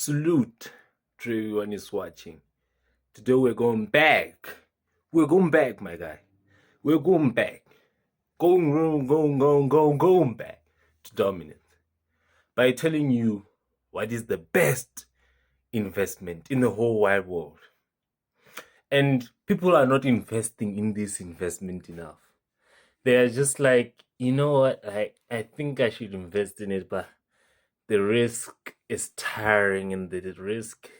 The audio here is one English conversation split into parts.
Salute to everyone is watching. Today we're going back. We're going back, my guy. We're going back. Going back to dominance by telling you what is the best investment in the whole wide world. And people are not investing in this investment enough. They are just like, you know what, I think I should invest in it, but the risk is tiring and the risk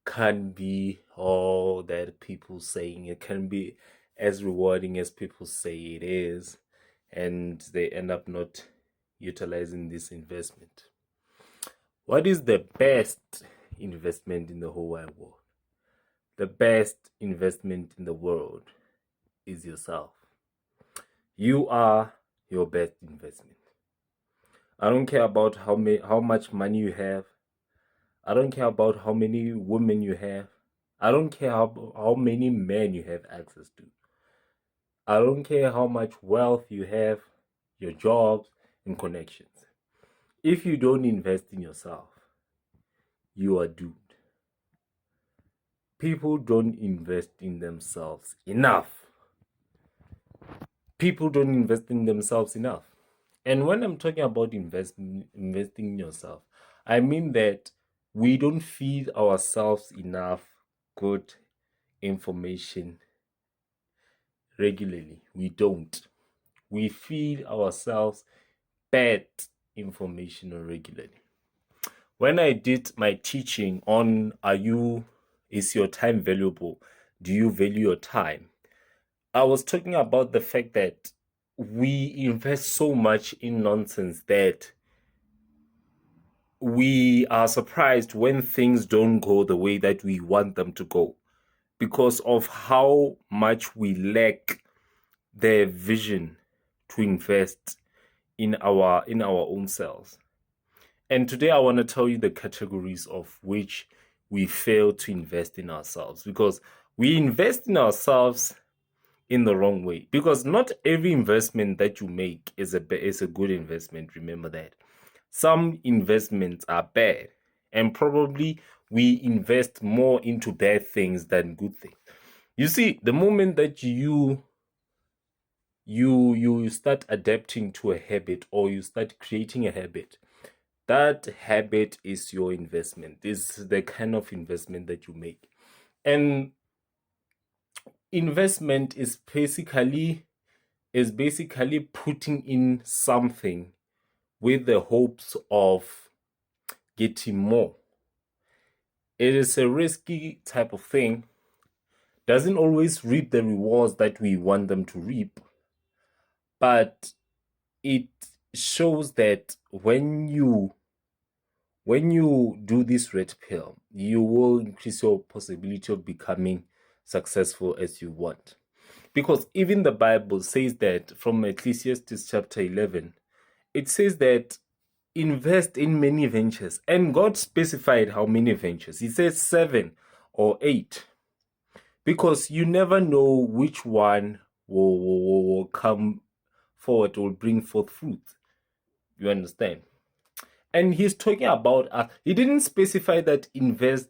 can't be all that people saying. It can be as rewarding as people say it is, and they end up not utilizing this investment. What is the best investment in the whole wide world? The best investment in the world is yourself. You are your best investment. I don't care about how much money you have. I don't care about how many women you have. I don't care how many men you have access to. I don't care how much wealth you have, your jobs and connections. If you don't invest in yourself, you are doomed. People don't invest in themselves enough. People don't invest in themselves enough. And when I'm talking about investing in yourself, I mean that we don't feed ourselves enough good information regularly. We don't. We feed ourselves bad information regularly. When I did my teaching on is your time valuable? Do you value your time? I was talking about the fact that we invest so much in nonsense that we are surprised when things don't go the way that we want them to go because of how much we lack the vision to invest in our own selves. And today I want to tell you the categories of which we fail to invest in ourselves, because we invest in ourselves in the wrong way. Because not every investment that you make is a good investment. Remember that. Some investments are bad, and probably we invest more into bad things than good things. You see, the moment that you start adapting to a habit, or you start creating a habit, that habit is your investment. Is the kind of investment that you make. And investment is basically putting in something with the hopes of getting more. It is a risky type of thing. Doesn't always reap the rewards that we want them to reap, but it shows that when you do this red pill, you will increase your possibility of becoming successful as you want. Because even the Bible says that, from Ecclesiastes chapter 11, it says that invest in many ventures. And God specified how many ventures. He says 7 or 8. Because you never know which one will come forward, will bring forth fruit. You understand? And he's talking about, he didn't specify that invest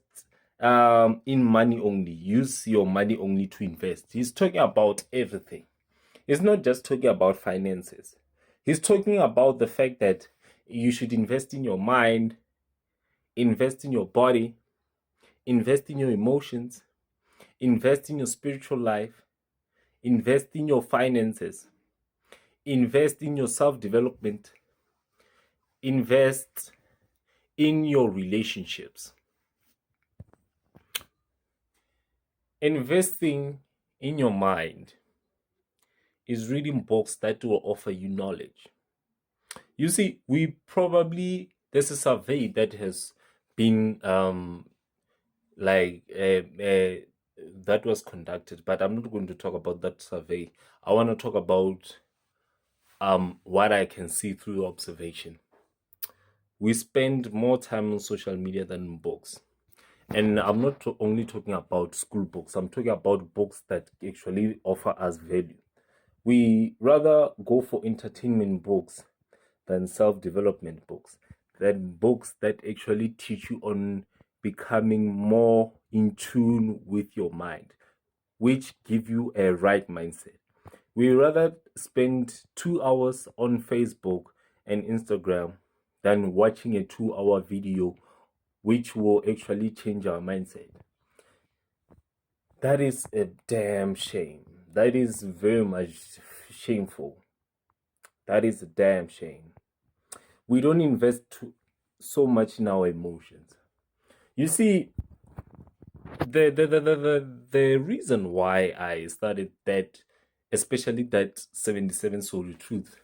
in money only. Use your money only to invest. He's talking about everything. He's not just talking about finances. He's talking about the fact that you should invest in your mind, invest in your body, invest in your emotions, invest in your spiritual life, invest in your finances, invest in your self-development, invest in your relationships. Investing in your mind is reading books that will offer you knowledge. You see, there's a survey that has been that was conducted, but I'm not going to talk about that survey. I want to talk about what I can see through observation. We spend more time on social media than in books. And I'm not only talking about school books. I'm talking about books that actually offer us value. We rather go for entertainment books than self-development books, than books that actually teach you on becoming more in tune with your mind, which give you a right mindset. We rather spend 2 hours on Facebook and Instagram than watching a 2 hour video, which will actually change our mindset. That is a damn shame. That is very much shameful. That is a damn shame. We don't invest so much in our emotions. You see, the reason why I started that, especially that 77 Soul Truth,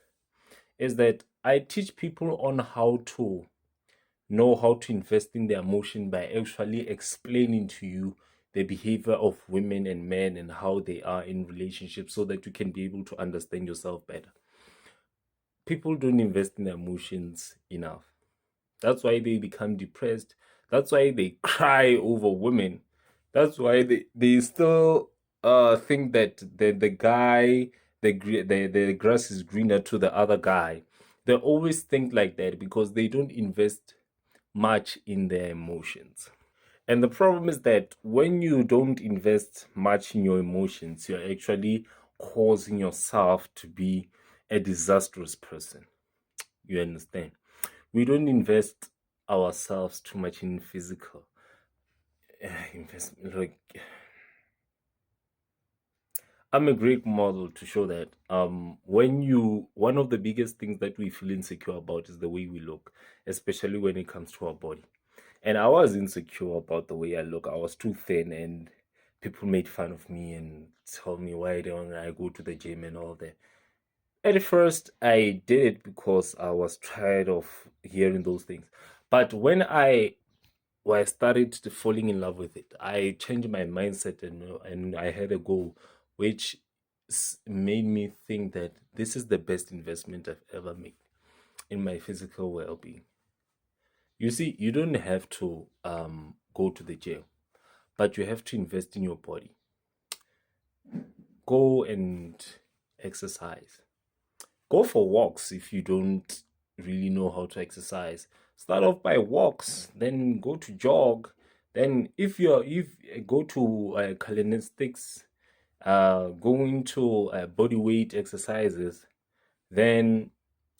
is that I teach people on how to know how to invest in their emotion by actually explaining to you the behavior of women and men and how they are in relationships so that you can be able to understand yourself better. People don't invest in their emotions enough. That's why they become depressed. That's why they cry over women. That's why they still think that the guy the grass is greener to the other guy. They always think like that because they don't invest much in their emotions. And the problem is that when you don't invest much in your emotions, you're actually causing yourself to be a disastrous person. You understand? We don't invest ourselves too much in physical investment. Like, I'm a great model to show that one of the biggest things that we feel insecure about is the way we look, especially when it comes to our body. And I was insecure about the way I look. I was too thin, and people made fun of me and told me why don't I go to the gym and all that. At first, I did it because I was tired of hearing those things. But when I started falling in love with it, I changed my mindset, and I had a goal, which made me think that this is the best investment I've ever made in my physical well-being. You see, you don't have to go to the gym, but you have to invest in your body. Go and exercise. Go for walks if you don't really know how to exercise. Start off by walks, then go to jog. Then if go to calisthenics, go into body weight exercises. Then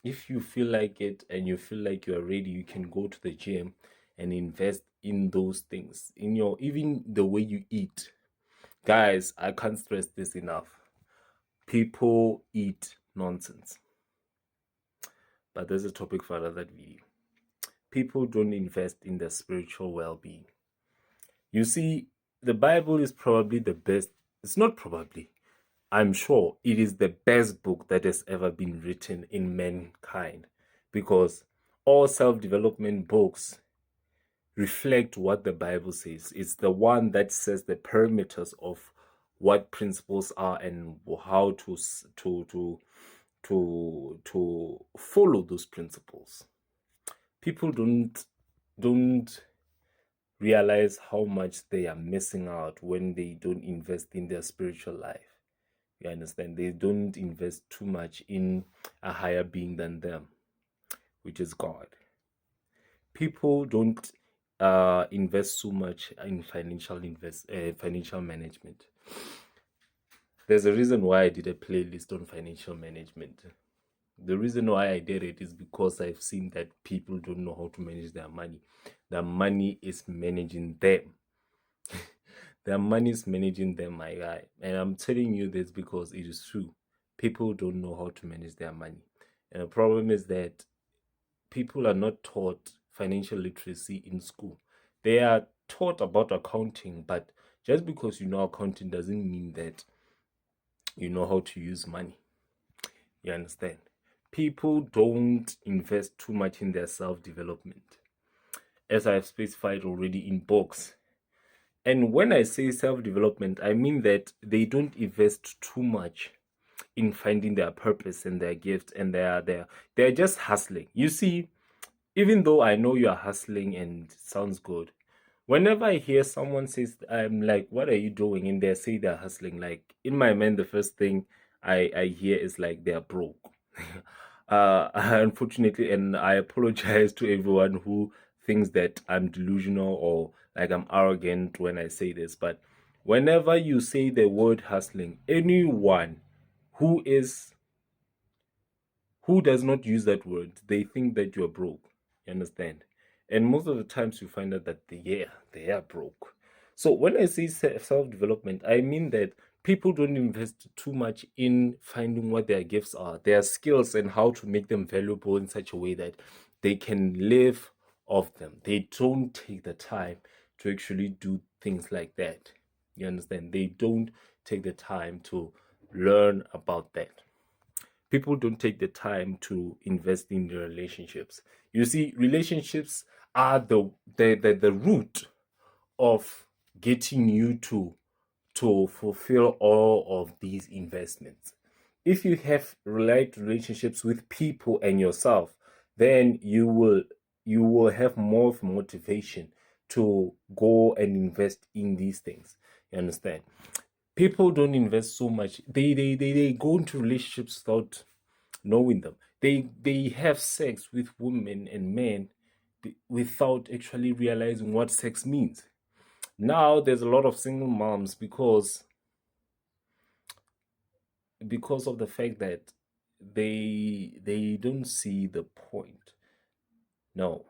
if you feel like it and you feel like you are ready, you can go to the gym and invest in those things, in your even the way you eat. Guys, I can't stress this enough. People eat nonsense. But there's a topic for another video. People don't invest in their spiritual well-being. You see, the Bible is probably the best. It's not probably. I'm sure it is the best book that has ever been written in mankind, because all self-development books reflect what the Bible says. It's the one that says the parameters of what principles are and how to follow those principles. People don't realize how much they are missing out when they don't invest in their spiritual life. You understand? They don't invest too much in a higher being than them, which is God. People don't invest so much in financial management. There's a reason why I did a playlist on financial management. The reason why I did it is because I've seen that people don't know how to manage their money. Their money is managing them. Their money is managing them, my guy. And I'm telling you this because it is true. People don't know how to manage their money. And the problem is that people are not taught financial literacy in school. They are taught about accounting, but just because you know accounting doesn't mean that you know how to use money. You understand? People don't invest too much in their self-development, as I've specified already in books. And when I say self-development, I mean that they don't invest too much in finding their purpose and their gift, and they're just hustling. You see, even though I know you're hustling and it sounds good, whenever I hear someone says, I'm like, what are you doing? And they say they're hustling, like in my mind, the first thing I hear is like they're broke. Unfortunately, and I apologize to everyone who thinks that I'm delusional or like I'm arrogant when I say this, but whenever you say the word hustling, anyone who does not use that word, they think that you're broke. You understand? And most of the times you find out that they are broke. So when I say self-development, I mean that people don't invest too much in finding what their gifts are, their skills, and how to make them valuable in such a way that they can live off them. They don't take the time to actually do things like that. You understand? They don't take the time to learn about that. People don't take the time to invest in their relationships. You see, relationships are the root of getting you to fulfill all of these investments. If you have right relationships with people and yourself, then you will have more of motivation to go and invest in these things. You understand? People don't invest so much. They go into relationships without knowing them. They have sex with women and men without actually realizing what sex means. Now there's a lot of single moms because of the fact that they don't see the point. No,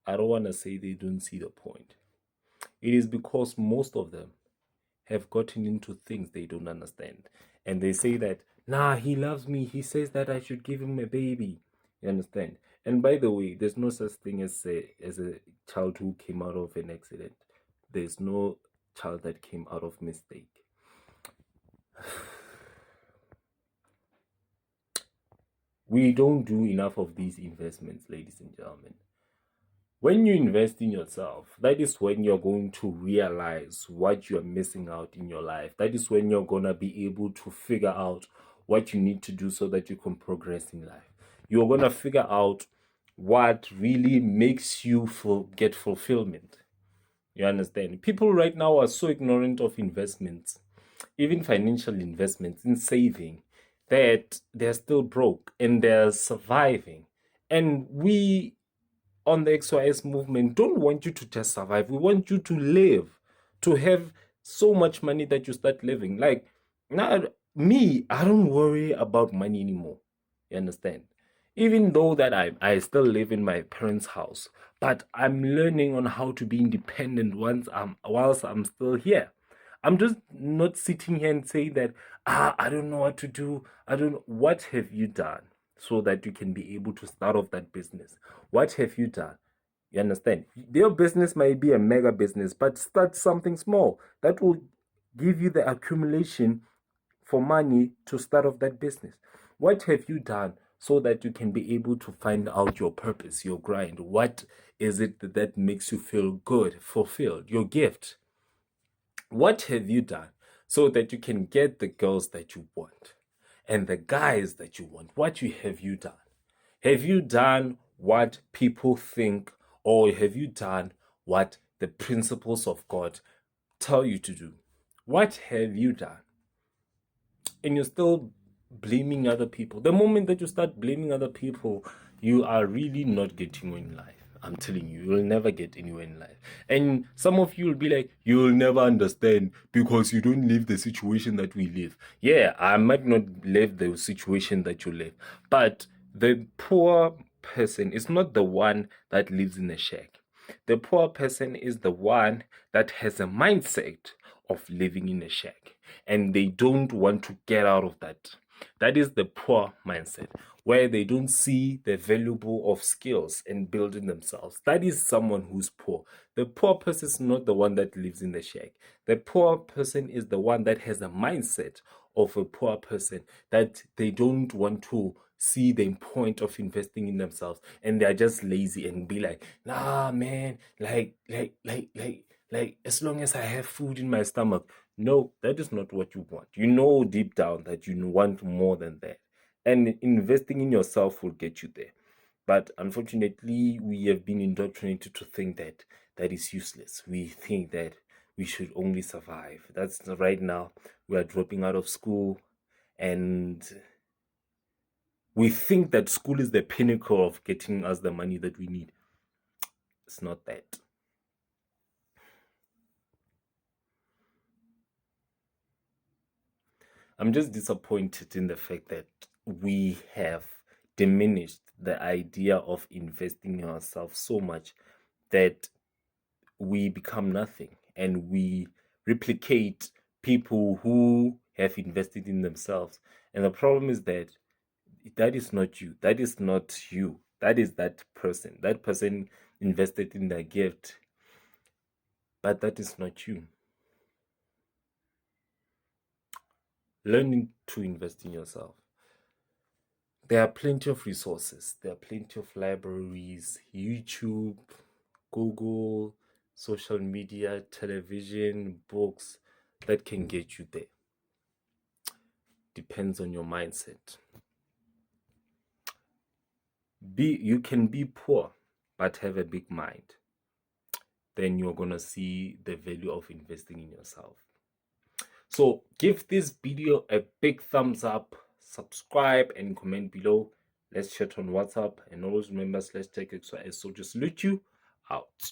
I don't want to say they don't see the point. It is because most of them have gotten into things they don't understand. And they say that, nah, he loves me. He says that I should give him a baby. You understand? And by the way, there's no such thing as a child who came out of an accident. There's no child that came out of mistake. We don't do enough of these investments, ladies and gentlemen. When you invest in yourself, that is when you're going to realize what you're missing out in your life. That is when you're going to be able to figure out what you need to do so that you can progress in life. You're going to figure out what really makes you get fulfillment. You understand? People right now are so ignorant of investments, even financial investments in saving, that they're still broke and they're surviving. And we on the XYS movement don't want you to just survive. We want you to live, to have so much money that you start living. Like now, me, I don't worry about money anymore. You understand? Even though that I still live in my parents' house, but I'm learning on how to be independent whilst I'm still here. I'm just not sitting here and saying that I don't know what to do. I don't know. What have you done so that you can be able to start off that business? What have you done? You understand? Your business might be a mega business, but start something small that will give you the accumulation for money to start off that business. What have you done so that you can be able to find out your purpose, your grind? What is it that makes you feel good, fulfilled, your gift? What have you done so that you can get the girls that you want and the guys that you want? Have you done? Have you done what people think, or have you done what the principles of God tell you to do? What have you done? And you're still blaming other people. The moment that you start blaming other people, you are really not getting in life. I'm telling you, you'll never get anywhere in life. And some of you will be like, you'll never understand because you don't live the situation that we live. Yeah, I might not live the situation that you live, but the poor person is not the one that lives in a shack. The poor person is the one that has a mindset of living in a shack and they don't want to get out of that. That is the poor mindset where they don't see the valuable of skills and building themselves. That is someone who's poor. The poor person is not the one that lives in the shack. The poor person is the one that has a mindset of a poor person, that they don't want to see the point of investing in themselves and they're just lazy and be like, nah man, like as long as I have food in my stomach. No, that is not what you want. You know deep down that you want more than that. And investing in yourself will get you there. But unfortunately, we have been indoctrinated to think that that is useless. We think that we should only survive. That's right now. We are dropping out of school and we think that school is the pinnacle of getting us the money that we need. It's not that. I'm just disappointed in the fact that we have diminished the idea of investing in ourselves so much that we become nothing and we replicate people who have invested in themselves. And the problem is that that is not you. That is not you. That is that person. That person invested in their gift, but that is not you. Learning to invest in yourself. There are plenty of resources. There are plenty of libraries, YouTube, Google, social media, television, books that can get you there. Depends on your mindset. You can be poor but have a big mind. Then you're gonna see the value of investing in yourself. So give this video a big thumbs up, subscribe and comment below. Let's chat on WhatsApp, and always remember /TechXYS. So just salute you out.